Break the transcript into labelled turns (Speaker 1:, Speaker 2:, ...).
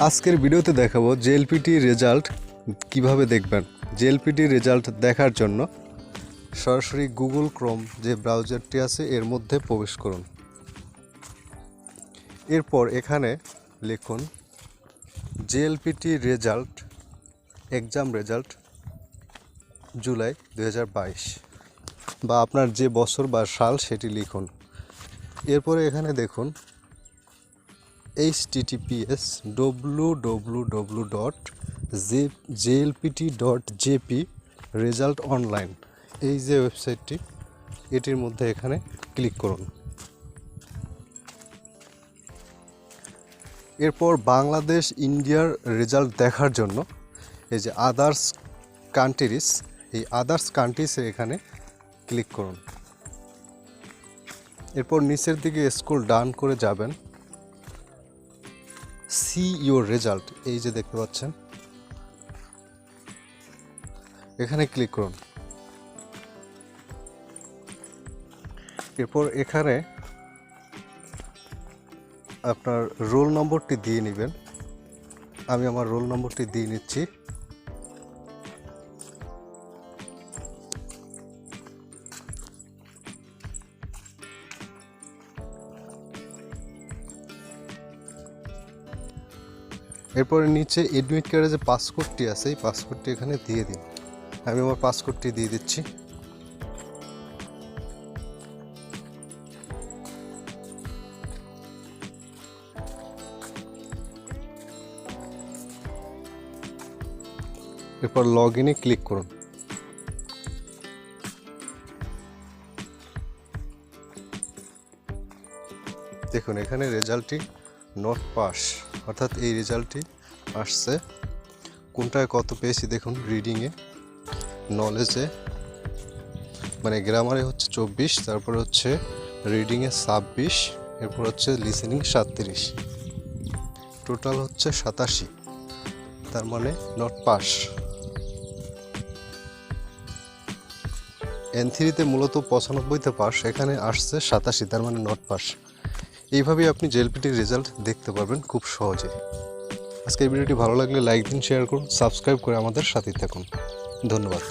Speaker 1: আজকের ভিডিওতে দেখাবো জেএলপিটি রেজাল্ট কিভাবে দেখবেন। জেএলপিটি রেজাল্ট দেখার জন্য সরাসরি গুগল ক্রোম যে ব্রাউজারটি আছে এর মধ্যে প্রবেশ করুন। এরপর এখানে লিখুন JLPT result, exam result July 2022 বা আপনার যে বছর বা সাল সেটি লিখুন। এরপরে এখানে দেখুন https://www.jlpt.jp রেজাল্ট অনলাইন, এই যে ওয়েবসাইটটি, এটির মধ্যে এখানে ক্লিক করুন। এরপর বাংলাদেশ ইন্ডিয়ার রেজাল্ট দেখার জন্য এই যে আদার্স কান্ট্রিজ, এই আদার্স কান্ট্রিজে এখানে ক্লিক করুন। এরপর নিচের দিকে স্ক্রল ডাউন করে যাবেন, সি ইউর রেজাল্ট, এই যে দেখতে পাচ্ছেন, এখানে ক্লিক করুন। এরপর এখানে আপনার রোল নম্বরটি দিয়ে নেবেন। আমি আমার রোল নম্বরটি দিয়ে নিচ্ছি। এরপরে নিচে এডমিট কার্ডে যে পাসপোর্টটি আছে এই পাসপোর্টটি এখানে দিয়ে দিন। আমি আমার পাসপোর্টটি দিয়ে দিচ্ছি। এরপর লগ ইনে ক্লিক করুন। দেখুন এখানে রেজাল্টটি নট পাস, অর্থাৎ এই রেজাল্টটি আসছে। কোনটায় কত পেয়েছি দেখুন, রিডিংয়ে, নলেজে মানে গ্রামারে হচ্ছে 24, তারপরে হচ্ছে রিডিংয়ে 26, এরপর হচ্ছে লিসেনিং 37, টোটাল হচ্ছে 87, তার মানে নট পাস। N3-তে মূলত 95-তে পাস, এখানে আসছে 87, তার মানে নট পাস। এইভাবেই আপনি জেএলপিটির রেজাল্ট দেখতে পারবেন খুব সহজে। আজকের ভিডিওটি ভালো লাগলে লাইক দিন, শেয়ার করুন, সাবস্ক্রাইব করে আমাদের সাথে থাকুন। ধন্যবাদ।